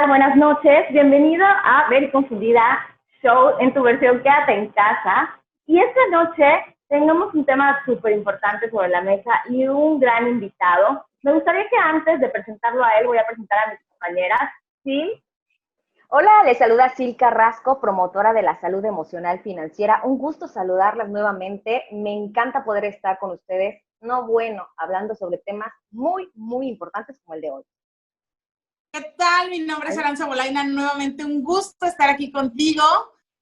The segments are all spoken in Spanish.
Buenas noches, bienvenido a Ver y Confundida Show en tu versión Quédate en Casa. Y esta noche tenemos un tema súper importante sobre la mesa y un gran invitado. Me gustaría que antes de presentarlo a él, voy a presentar a mis compañeras. ¿Sí? Hola, les saluda Sil Carrasco, promotora de la salud emocional financiera. Un gusto saludarlas nuevamente. Me encanta poder estar con ustedes, hablando sobre temas muy, muy importantes como el de hoy. ¿Qué tal? Mi nombre es Aranza Bolaina. Nuevamente un gusto estar aquí contigo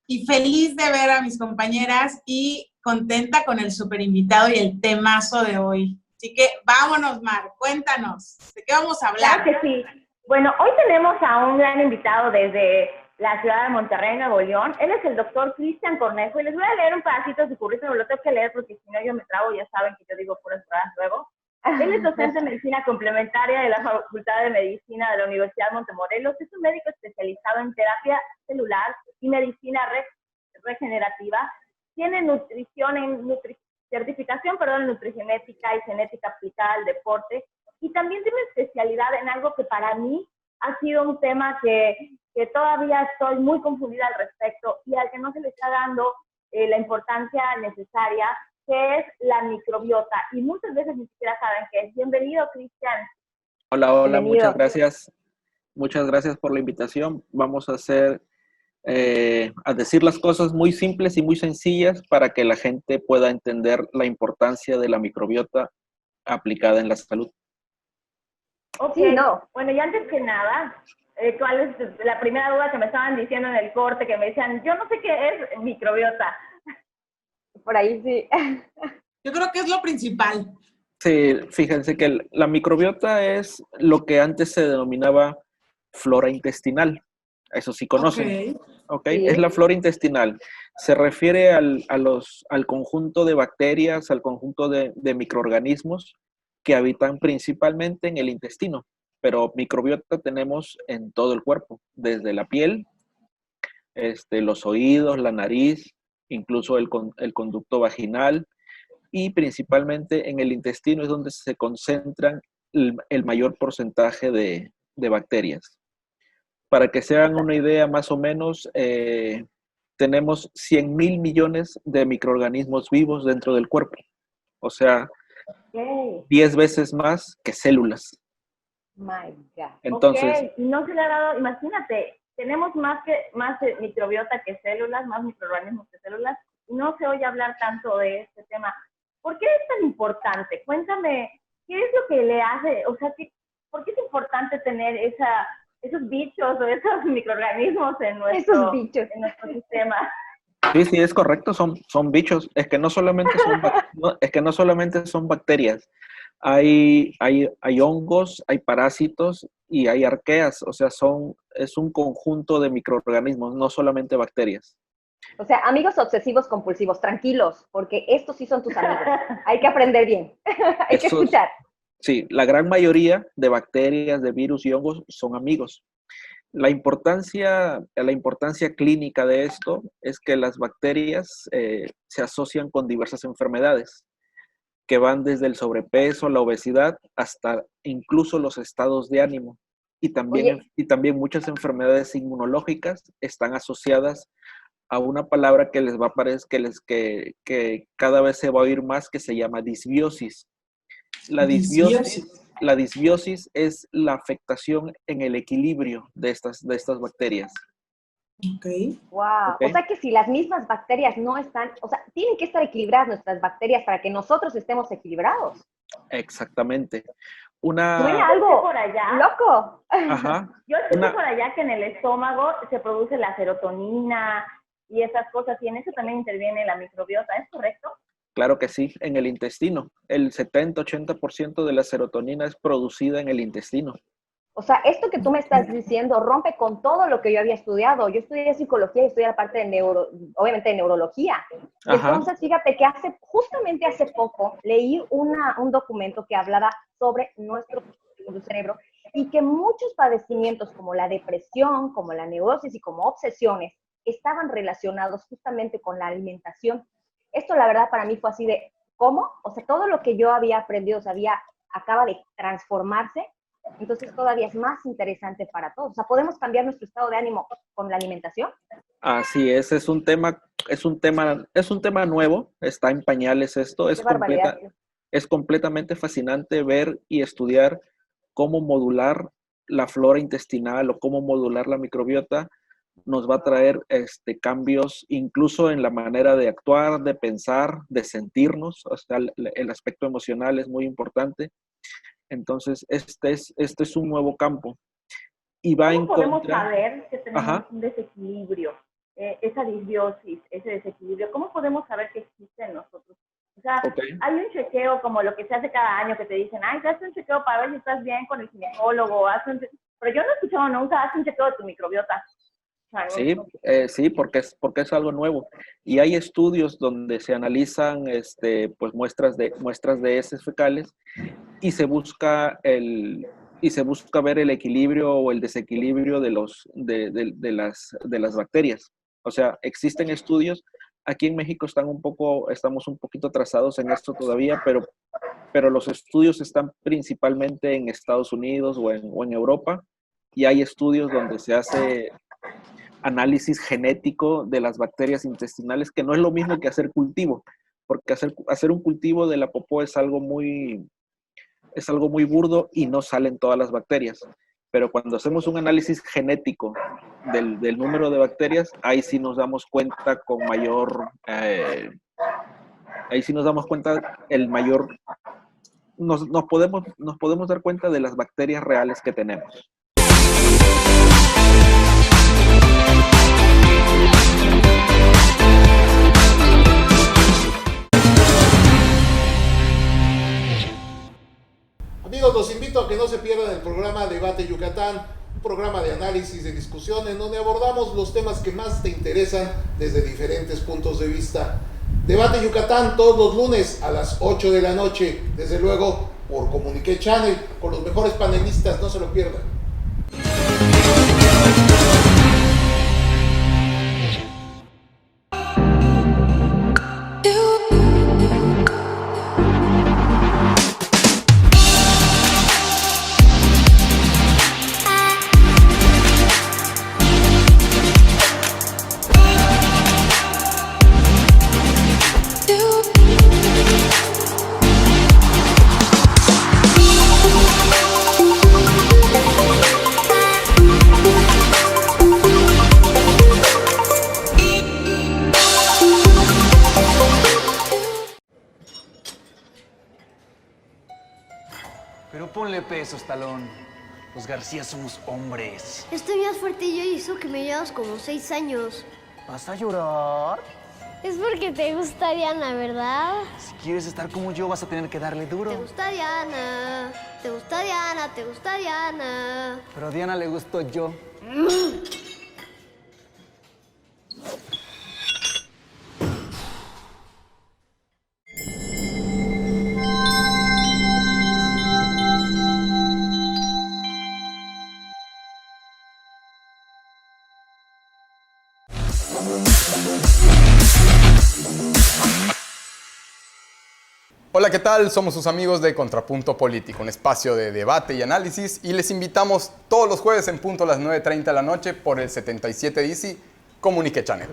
y feliz de ver a mis compañeras y contenta con el súper invitado y el temazo de hoy. Así que vámonos, Mar, cuéntanos, ¿de qué vamos a hablar? Claro que sí. Bueno, hoy tenemos a un gran invitado desde la ciudad de Monterrey, Nuevo León. Él es el doctor Cristian Cornejo y les voy a leer un pedacito de su currículum. Lo tengo que leer porque si no yo me trago, ya saben que yo digo puras frases luego. Él es docente de medicina complementaria de la Facultad de Medicina de la Universidad Montemorelos. Es un médico especializado en terapia celular y medicina regenerativa. Tiene certificación en nutrigenética y genética aplicada al deporte. Y también tiene especialidad en algo que para mí ha sido un tema que todavía estoy muy confundida al respecto y al que no se le está dando la importancia necesaria, que es la microbiota, y muchas veces ni siquiera saben qué es. Bienvenido, Cristian. Hola, Bienvenido. muchas gracias. Muchas gracias por la invitación. Vamos a decir las cosas muy simples y muy sencillas para que la gente pueda entender la importancia de la microbiota aplicada en la salud. Ok, bueno, y antes que nada, ¿cuál es la primera duda que me estaban diciendo en el corte? Que me decían, yo no sé qué es microbiota. Por ahí sí. Yo creo que es lo principal. Sí, fíjense que la microbiota es lo que antes se denominaba flora intestinal. Eso sí conocen. Okay. Sí. Es la flora intestinal. Se refiere al conjunto de bacterias, al conjunto de microorganismos que habitan principalmente en el intestino. Pero microbiota tenemos en todo el cuerpo, desde la piel, los oídos, la nariz, incluso el conducto vaginal, y principalmente en el intestino es donde se concentran el mayor porcentaje de bacterias. Para que se hagan una idea, más o menos, tenemos 100,000 millones de microorganismos vivos dentro del cuerpo. O sea, 10 veces más que células. My God. Entonces, y no se le ha dado, imagínate, tenemos más microbiota que células, más microorganismos que células, y no se oye hablar tanto de este tema. ¿Por qué es tan importante? Cuéntame, ¿qué es lo que le hace? O sea, ¿por qué es importante tener esos bichos o esos microorganismos en nuestro sistema? Sí, es correcto, son bichos. Es que no solamente son bacterias. Hay hongos, hay parásitos y hay arqueas. O sea, es un conjunto de microorganismos, no solamente bacterias. O sea, amigos obsesivos compulsivos, tranquilos, porque estos sí son tus amigos. Hay que aprender bien. Hay que escuchar. Sí, la gran mayoría de bacterias, de virus y hongos son amigos. La importancia clínica de esto es que las bacterias se asocian con diversas enfermedades que van desde el sobrepeso, la obesidad, hasta incluso los estados de ánimo. Y también muchas enfermedades inmunológicas están asociadas a una palabra que les va a parecer que cada vez se va a oír más, que se llama disbiosis. La disbiosis es la afectación en el equilibrio de estas bacterias. Okay. Wow. Okay. O sea que si las mismas bacterias no están, o sea, tienen que estar equilibradas nuestras bacterias para que nosotros estemos equilibrados. Exactamente. Suena algo por allá loco. Ajá. Yo escuché por allá que en el estómago se produce la serotonina y esas cosas, y en eso también interviene la microbiota, ¿es correcto? Claro que sí, en el intestino. El 70-80% de la serotonina es producida en el intestino. O sea, esto que tú me estás diciendo rompe con todo lo que yo había estudiado. Yo estudié psicología y estudié la parte de obviamente de neurología. Y Ajá. entonces, fíjate que justamente hace poco, leí un documento que hablaba sobre nuestro cerebro y que muchos padecimientos como la depresión, como la neurosis y como obsesiones estaban relacionados justamente con la alimentación. Esto, la verdad, para mí fue así de, ¿cómo? O sea, todo lo que yo había aprendido, acaba de transformarse. Entonces todavía es más interesante para todos. O sea, ¿podemos cambiar nuestro estado de ánimo con la alimentación? Así es un tema nuevo, está en pañales esto, Qué barbaridad. es completamente fascinante ver y estudiar cómo modular la flora intestinal o cómo modular la microbiota nos va a traer cambios incluso en la manera de actuar, de pensar, de sentirnos. O sea, el aspecto emocional es muy importante. Entonces, este es un nuevo campo. Y va en ¿Cómo podemos contra... saber que tenemos Ajá. un desequilibrio, esa disbiosis, ese desequilibrio? ¿Cómo podemos saber que existe en nosotros? O sea, Okay. hay un chequeo como lo que se hace cada año que te dicen, ay, haz un chequeo para ver si estás bien con el ginecólogo, pero yo no he escuchado nunca, haz un chequeo de tu microbiota. O sea, Sí, sí, porque es algo nuevo. Y hay estudios donde se analizan pues muestras de heces fecales y se busca ver el equilibrio o el desequilibrio de las bacterias. O sea, existen estudios. Aquí en México estamos un poquito atrasados en esto todavía, pero los estudios están principalmente en Estados Unidos o en Europa, y hay estudios donde se hace análisis genético de las bacterias intestinales, que no es lo mismo que hacer cultivo, porque hacer un cultivo de la popó es algo muy burdo y no salen todas las bacterias. Pero cuando hacemos un análisis genético del número de bacterias, ahí sí nos damos cuenta nos podemos dar cuenta de las bacterias reales que tenemos. Amigos, los invito a que no se pierdan el programa Debate Yucatán, un programa de análisis, de discusión, en donde abordamos los temas que más te interesan desde diferentes puntos de vista. Debate Yucatán todos los lunes a las 8 de la noche, desde luego por Comunique Channel, con los mejores panelistas, no se lo pierdan. Pero ponle pesos, Talón. Los García somos hombres. Estoy más fuerte yo y eso que me llevas como 6 años. ¿Vas a llorar? Es porque te gusta Diana, ¿verdad? Si quieres estar como yo, vas a tener que darle duro. Te gusta Diana, te gusta Diana, te gusta Diana. Pero a Diana le gustó yo. Hola, ¿qué tal? Somos sus amigos de Contrapunto Político, un espacio de debate y análisis, y les invitamos todos los jueves en punto a las 9:30 de la noche por el 77 Easy Comunique Channel.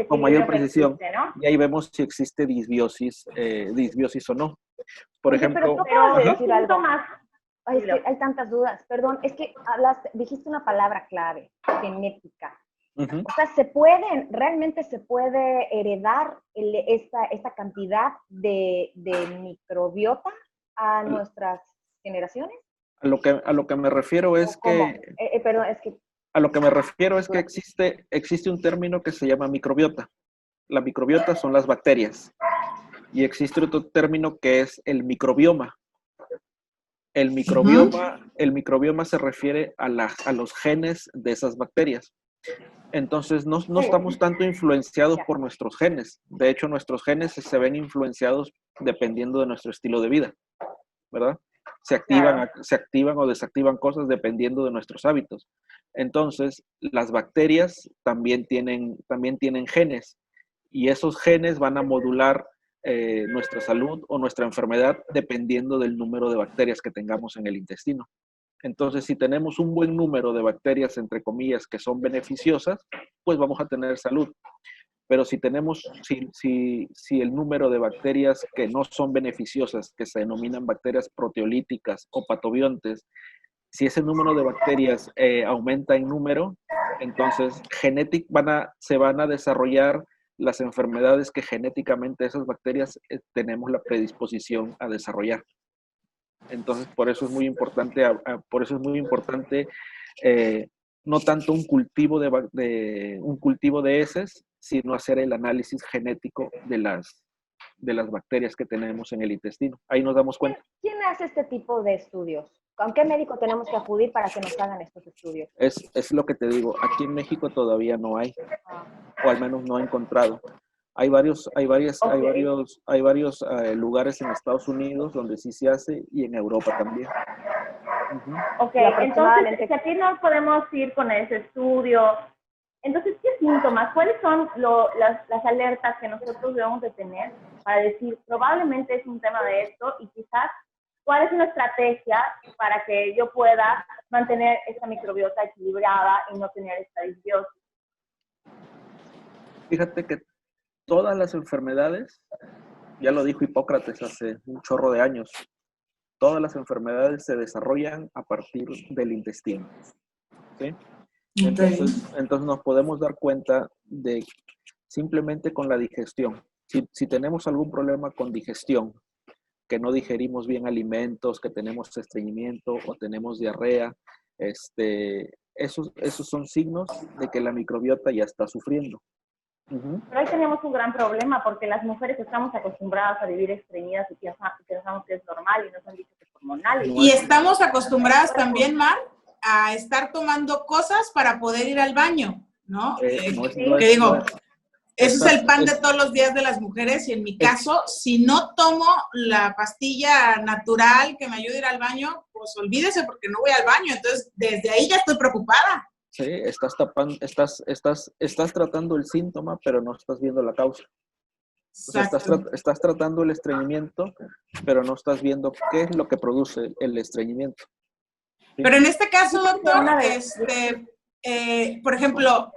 Con mayor precisión, existe, ¿no? Y ahí vemos si existe disbiosis o no. Por ejemplo, pero decir algo más. Ay, es que hay tantas dudas. Perdón, es que dijiste una palabra clave, genética. Ujú. O sea, realmente se puede heredar esta cantidad de microbiota a nuestras generaciones. A lo que me refiero es ¿O cómo? que, Perdón, es que... a lo que me refiero es que existe un término que se llama microbiota. La microbiota son las bacterias. Y existe otro término que es el microbioma. El microbioma se refiere a los genes de esas bacterias. Entonces, no estamos tanto influenciados por nuestros genes. De hecho, nuestros genes se ven influenciados dependiendo de nuestro estilo de vida, ¿verdad? Se activan o desactivan cosas dependiendo de nuestros hábitos. Entonces, las bacterias también tienen genes y esos genes van a modular nuestra salud o nuestra enfermedad dependiendo del número de bacterias que tengamos en el intestino. Entonces, si tenemos un buen número de bacterias, entre comillas, que son beneficiosas, pues vamos a tener salud. Pero si el número de bacterias que no son beneficiosas, que se denominan bacterias proteolíticas o patobiontes, si ese número de bacterias aumenta en número, entonces se van a desarrollar las enfermedades que genéticamente esas bacterias tenemos la predisposición a desarrollar. Entonces, por eso es muy importante no tanto un cultivo de heces, sino hacer el análisis genético de las bacterias que tenemos en el intestino. Ahí nos damos cuenta. ¿Quién hace este tipo de estudios? ¿Con qué médico tenemos que acudir para que nos hagan estos estudios? Es lo que te digo. Aquí en México todavía no hay, o al menos no he encontrado. Hay varios lugares en Estados Unidos donde sí se hace y en Europa también. Ok, entonces, si aquí no podemos ir con ese estudio, entonces, ¿qué síntomas? ¿Cuáles son las alertas que nosotros debemos de tener para decir, probablemente es un tema de esto y quizás, cuál es una estrategia para que yo pueda mantener esta microbiota equilibrada y no tener esta disbiosis? Fíjate que todas las enfermedades, ya lo dijo Hipócrates hace un chorro de años, todas las enfermedades se desarrollan a partir del intestino. ¿Sí? Entonces nos podemos dar cuenta de simplemente con la digestión. Si tenemos algún problema con digestión, que no digerimos bien alimentos, que tenemos estreñimiento o tenemos diarrea, esos son signos de que la microbiota ya está sufriendo. Pero ahí tenemos un gran problema porque las mujeres estamos acostumbradas a vivir estreñidas y pensamos que es normal y nos han dicho que es hormonal. Y estamos acostumbradas también, Mar, a estar tomando cosas para poder ir al baño, ¿no? Eso es el pan de todos los días de las mujeres y en mi caso, si no tomo la pastilla natural que me ayude a ir al baño, pues olvídese porque no voy al baño. Entonces, desde ahí ya estoy preocupada. Sí, estás tratando el síntoma, pero no estás viendo la causa. O sea, estás tratando el estreñimiento, pero no estás viendo qué es lo que produce el estreñimiento. ¿Sí? Pero en este caso, doctor, por ejemplo,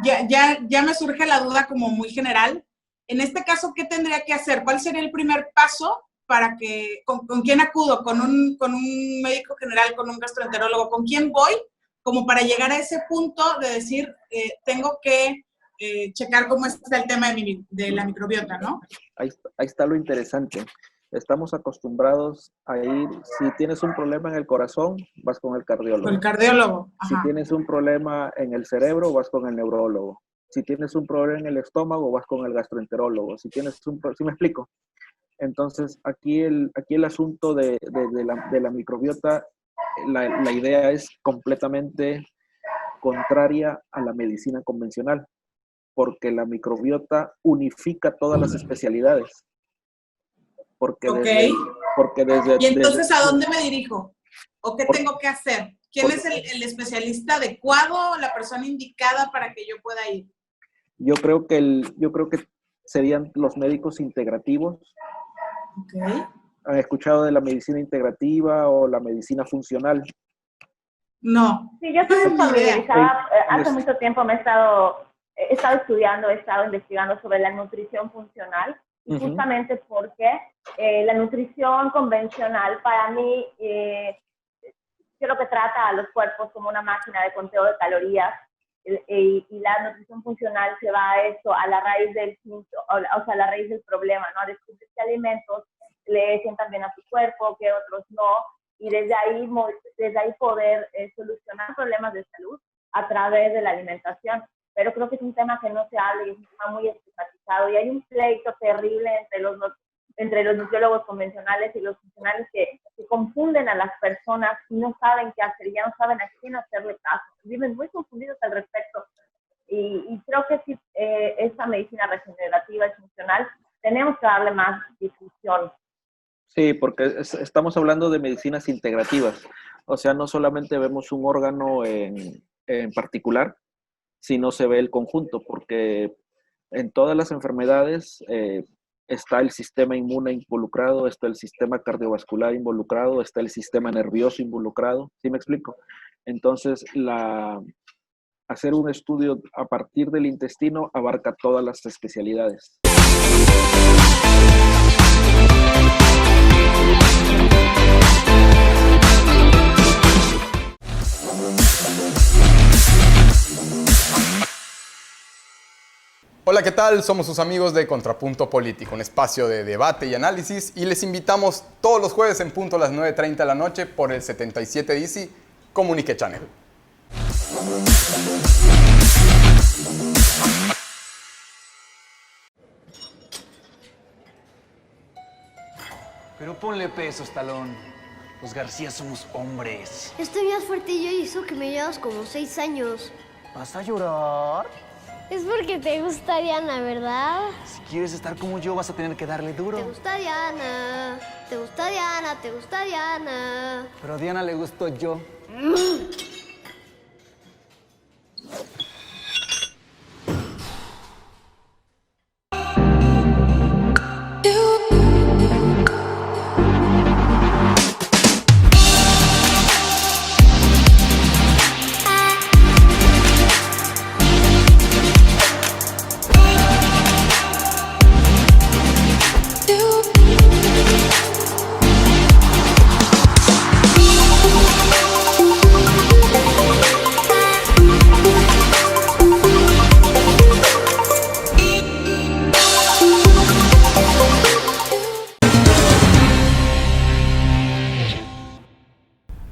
ya me surge la duda como muy general. En este caso, ¿qué tendría que hacer? ¿Cuál sería el primer paso para que, con quién acudo? ¿Con un médico general, con un gastroenterólogo? ¿Con quién voy? Como para llegar a ese punto de decir, tengo que checar cómo está el tema de la microbiota, ¿no? Ahí está lo interesante. Estamos acostumbrados a ir, si tienes un problema en el corazón, vas con el cardiólogo. Con el cardiólogo. Ajá. Si tienes un problema en el cerebro, vas con el neurólogo. Si tienes un problema en el estómago, vas con el gastroenterólogo. ¿Sí me explico? Entonces, aquí el asunto de la microbiota, la idea es completamente contraria a la medicina convencional, porque la microbiota unifica todas las especialidades. Porque ¿Y entonces a dónde me dirijo? ¿O qué tengo que hacer? ¿Quién es el especialista adecuado, la persona indicada para que yo pueda ir? Yo creo que serían los médicos integrativos. Okay. ¿Han escuchado de la medicina integrativa o la medicina funcional? No. Sí, yo estoy muy familiarizada. Hace mucho tiempo he estado estudiando, he estado investigando sobre la nutrición funcional, justamente porque la nutrición convencional para mí creo que trata a los cuerpos como una máquina de conteo de calorías y la nutrición funcional se va a eso, a la raíz del síntoma, o sea, a la raíz del problema, ¿no? A descubrir qué alimentos le sientan bien a su cuerpo, qué otros no, y desde ahí poder solucionar problemas de salud a través de la alimentación. Pero creo que es un tema que no se habla y es un tema muy estigmatizado, y hay un pleito terrible entre los nutriólogos convencionales y los funcionales que confunden a las personas y no saben qué hacer, ya no saben a quién hacerle caso, viven muy confundidos al respecto. Y creo que si esta medicina regenerativa y funcional tenemos que darle más difusión. Sí, porque estamos hablando de medicinas integrativas. O sea, no solamente vemos un órgano en particular, sino se ve el conjunto, porque en todas las enfermedades está el sistema inmune involucrado, está el sistema cardiovascular involucrado, está el sistema nervioso involucrado. ¿Sí me explico? Entonces, hacer un estudio a partir del intestino abarca todas las especialidades. Hola, ¿qué tal? Somos sus amigos de Contrapunto Político, un espacio de debate y análisis, y les invitamos todos los jueves en punto a las 9:30 de la noche por el 77 DC Comunique Channel. Pero ponle peso, Estalón. Los García somos hombres. Estoy más fuerte yo y eso que me llevas como 6 años. ¿Vas a llorar? Es porque te gusta Diana, ¿verdad? Si quieres estar como yo, vas a tener que darle duro. Te gusta Diana, te gusta Diana, te gusta Diana. Pero a Diana le gustó yo.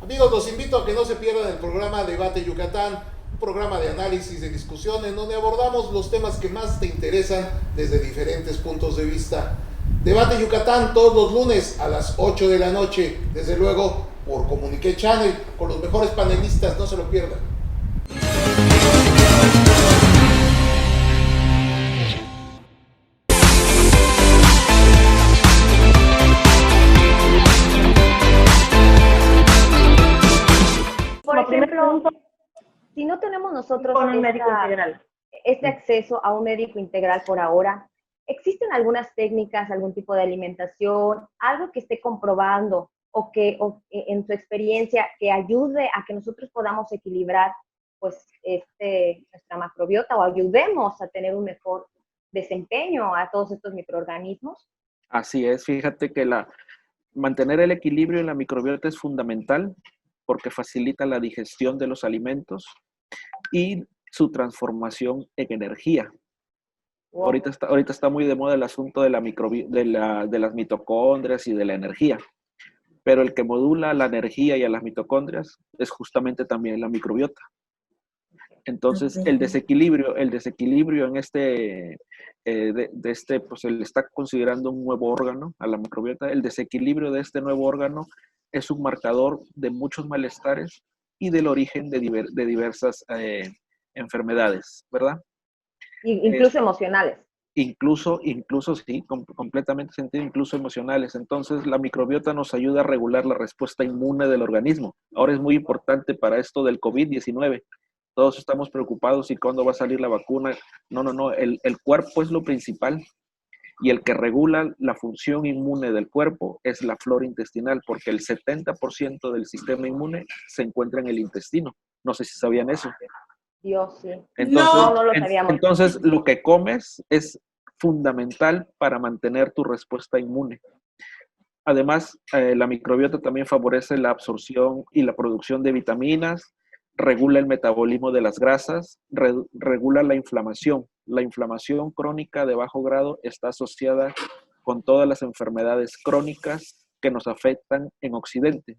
Amigos, los invito a que no se pierdan el programa Debate Yucatán, un programa de análisis y discusión en donde abordamos los temas que más te interesan desde diferentes puntos de vista. Debate Yucatán todos los lunes a las 8 de la noche, desde luego por Comunique Channel, con los mejores panelistas, no se lo pierdan. Por ejemplo, si no tenemos nosotros con un médico integral. este acceso a un médico integral por ahora, ¿existen algunas técnicas, algún tipo de alimentación, algo que esté comprobando o en tu experiencia que ayude a que nosotros podamos equilibrar pues nuestra macrobiota o ayudemos a tener un mejor desempeño a todos estos microorganismos? Así es, fíjate que mantener el equilibrio en la microbiota es fundamental porque facilita la digestión de los alimentos y su transformación en energía. Wow. Ahorita está muy de moda el asunto de las mitocondrias y de la energía, pero el que modula la energía y a las mitocondrias es justamente también la microbiota. Entonces, el desequilibrio en pues él está considerando un nuevo órgano a la microbiota. El desequilibrio de este nuevo órgano es un marcador de muchos malestares y del origen de diversas enfermedades, ¿verdad? Incluso emocionales. Incluso sí, completamente sentido, incluso emocionales. Entonces, la microbiota nos ayuda a regular la respuesta inmune del organismo. Ahora es muy importante para esto del COVID-19. Todos estamos preocupados y cuándo va a salir la vacuna. No, el cuerpo es lo principal. Y el que regula la función inmune del cuerpo es la flora intestinal, porque el 70% del sistema inmune se encuentra en el intestino. No sé si sabían eso. Dios, sí. Entonces, no lo sabíamos. Entonces, lo que comes es fundamental para mantener tu respuesta inmune. Además, la microbiota también favorece la absorción y la producción de vitaminas, regula el metabolismo de las grasas, regula la inflamación. La inflamación crónica de bajo grado está asociada con todas las enfermedades crónicas que nos afectan en Occidente.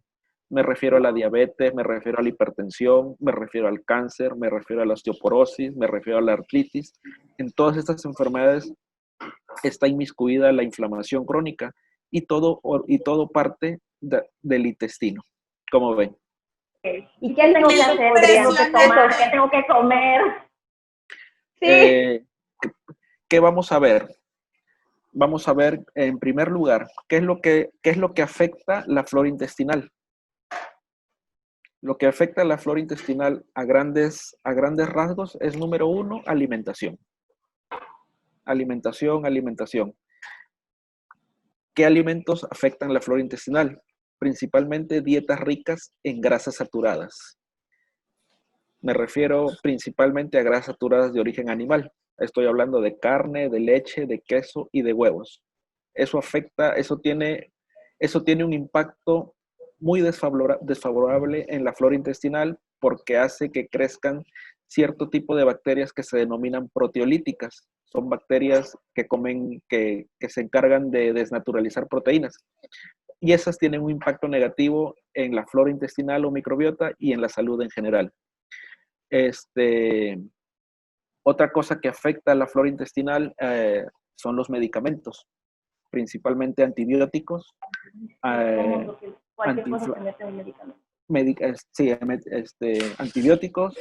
Me refiero a la diabetes, me refiero a la hipertensión, me refiero al cáncer, me refiero a la osteoporosis, me refiero a la artritis. En todas estas enfermedades está inmiscuida la inflamación crónica y todo parte del intestino. ¿Cómo ven? ¿Y qué tengo que hacer? ¿Qué tengo que tomar? ¿Qué tengo que comer? Sí. ¿Qué vamos a ver? Vamos a ver, en primer lugar, qué es lo que afecta la flora intestinal. Lo que afecta a la flora intestinal a grandes rasgos es, número uno, alimentación. Alimentación. ¿Qué alimentos afectan la flora intestinal? Principalmente dietas ricas en grasas saturadas. Me refiero principalmente a grasas saturadas de origen animal. Estoy hablando de carne, de leche, de queso y de huevos. Eso tiene un impacto muy desfavorable en la flora intestinal porque hace que crezcan cierto tipo de bacterias que se denominan proteolíticas. Son bacterias que se encargan de desnaturalizar proteínas. Y esas tienen un impacto negativo en la flora intestinal o microbiota y en la salud en general. Otra cosa que afecta a la flora intestinal son los medicamentos, principalmente antibióticos. Cualquier cosa se mete en el medicamento. Antibióticos,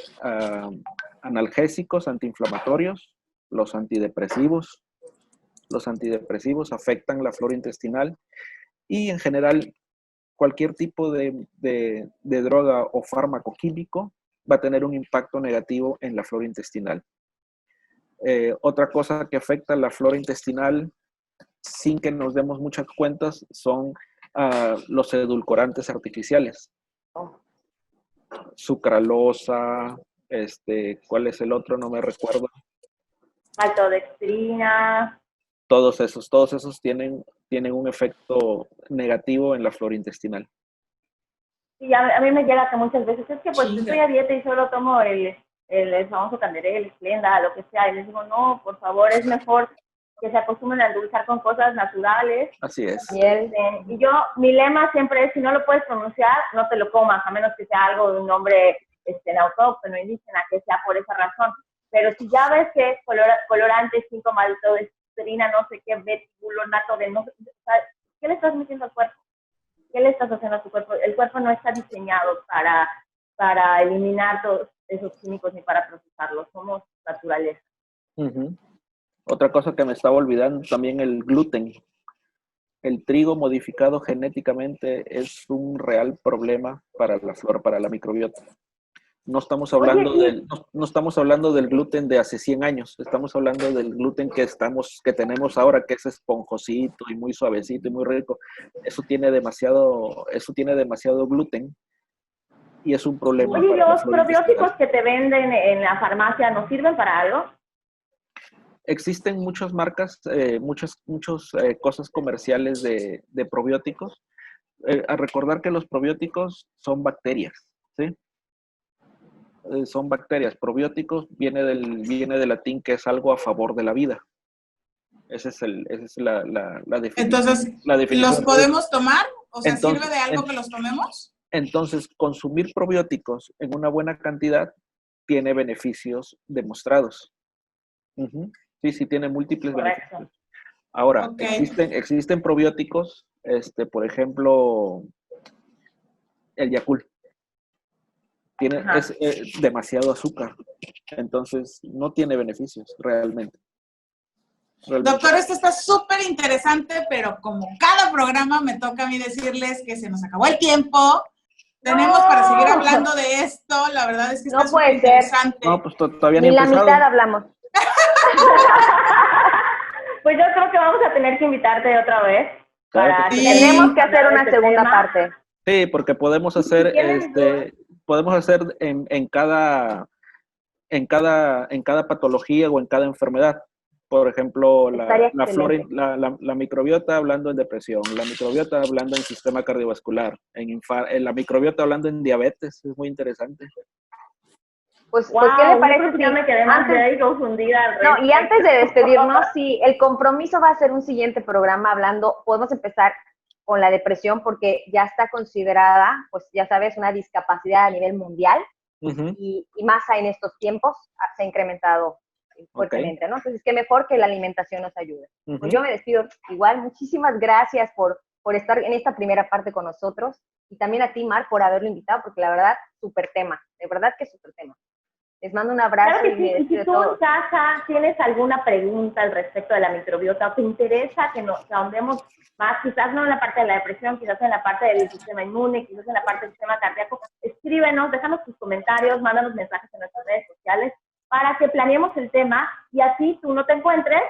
analgésicos, antiinflamatorios, los antidepresivos. Los antidepresivos afectan la flora intestinal y en general cualquier tipo de droga o fármaco químico va a tener un impacto negativo en la flora intestinal. Otra cosa que afecta la flora intestinal sin que nos demos muchas cuentas son los edulcorantes artificiales. Sucralosa, ¿cuál es el otro? No me recuerdo. Maltodextrina. Todos esos tienen un efecto negativo en la flora intestinal. Y a mí me llega que muchas veces es que pues estoy a dieta y solo tomo el famoso Canderel, Splenda, lo que sea, y les digo, no, por favor, es mejor que se acostumbren a endulzar con cosas naturales. Así es. Y mi lema siempre es, si no lo puedes pronunciar, no te lo comas, a menos que sea algo de un nombre autóctono, indígena, que sea por esa razón. Pero si ya ves que es colorante, 5 maltodextrina, no sé qué, betibulonato de no sé, ¿qué le estás metiendo al cuerpo? ¿Qué le estás haciendo a tu cuerpo? El cuerpo no está diseñado para eliminar todos esos químicos ni para procesarlos. Somos naturaleza. Uh-huh. Otra cosa que me estaba olvidando también, el gluten. El trigo modificado genéticamente es un real problema para la flora, para la microbiota. No estamos hablando no estamos hablando del gluten de hace 100 años, estamos hablando del gluten que tenemos ahora, que es esponjosito y muy suavecito y muy rico. Eso tiene demasiado gluten y es un problema. Oye, ¿los probióticos que te venden en la farmacia nos sirven para algo? Existen muchas marcas, muchas cosas comerciales de probióticos. A recordar que los probióticos son bacterias, ¿sí? Son bacterias. Probióticos viene del latín, que es algo a favor de la vida. Esa es la definición. Entonces, ¿los podemos tomar? O sea, ¿sirve de algo que los tomemos? Entonces, consumir probióticos en una buena cantidad tiene beneficios demostrados. Uh-huh. Sí, tiene múltiples beneficios. Ahora, existen probióticos, por ejemplo, el Yakult. Es demasiado azúcar, entonces no tiene beneficios realmente. Doctor, esto está súper interesante, pero como cada programa me toca a mí decirles que se nos acabó el tiempo. Tenemos para seguir hablando de esto, la verdad es que está súper interesante. No, pues todavía ni la mitad hablamos. Pues yo creo que vamos a tener que invitarte otra vez. Tenemos que hacer una segunda parte. Sí, porque podemos hacer en cada patología o en cada enfermedad. Por ejemplo, la microbiota hablando en depresión, la microbiota hablando en sistema cardiovascular, la microbiota hablando en diabetes, es muy interesante. Pues, ¿qué le parece? Yo me quedé más confundida. No, y antes de despedirnos, sí, el compromiso va a ser un siguiente programa hablando, podemos empezar con la depresión porque ya está considerada, pues ya sabes, una discapacidad a nivel mundial y más en estos tiempos se ha incrementado fuertemente, ¿no? Entonces, qué mejor que la alimentación nos ayude. Pues yo me despido igual, muchísimas gracias por estar en esta primera parte con nosotros y también a ti, Mar, por haberlo invitado, porque la verdad, súper tema, de verdad que súper tema. Les mando un abrazo. Claro que sí. Y si tú en casa tienes alguna pregunta al respecto de la microbiota o te interesa que ahondemos más, quizás no en la parte de la depresión, quizás en la parte del sistema inmune, quizás en la parte del sistema cardíaco, escríbenos, déjanos tus comentarios, mándanos mensajes en nuestras redes sociales para que planeemos el tema y así tú no te encuentres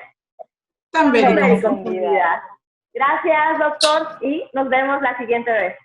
tan confundida. Gracias, doctor, y nos vemos la siguiente vez.